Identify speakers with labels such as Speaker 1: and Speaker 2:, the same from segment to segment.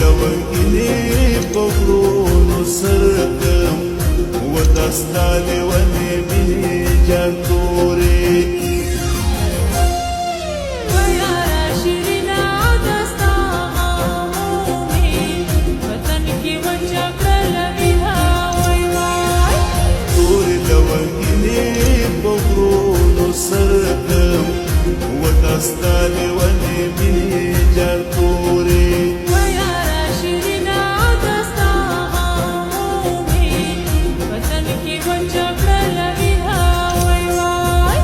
Speaker 1: لونګینې په غرونو سرکم وتا ستا لیونې مینې جان تورې سرکم وتا ستا لیونې مینې جان تورې
Speaker 2: ویاره شیرینا دستا غمومې وطن کې ونچه کړله ویها وای وای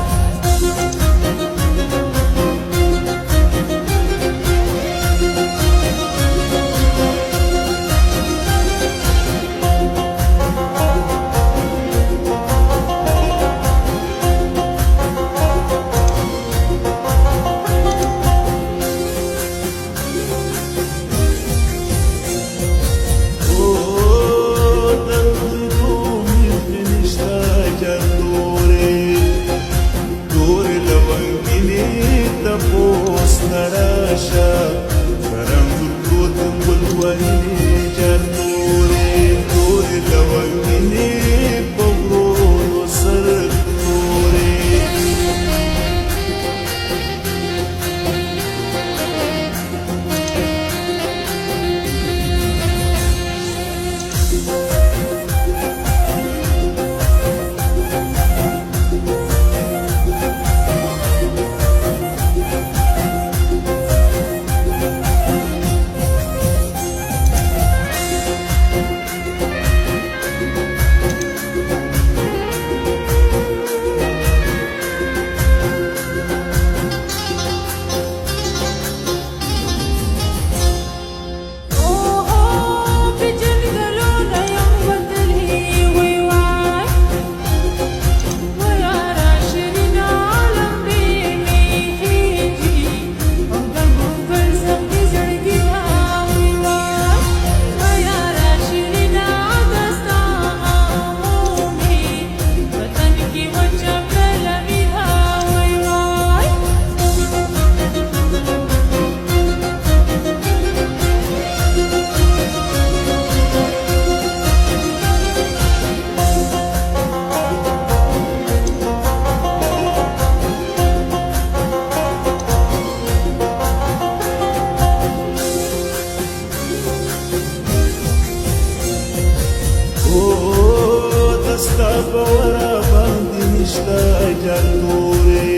Speaker 1: دستا پورا باندې نشته جان تورې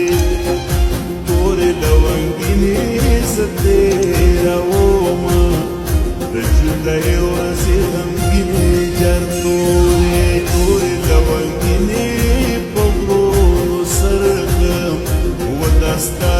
Speaker 1: تورې لونګینې زه تېرومه د جولای ورځې غمګینې جان تورې تورې لونګینې په غرونو سرکم وتا ستا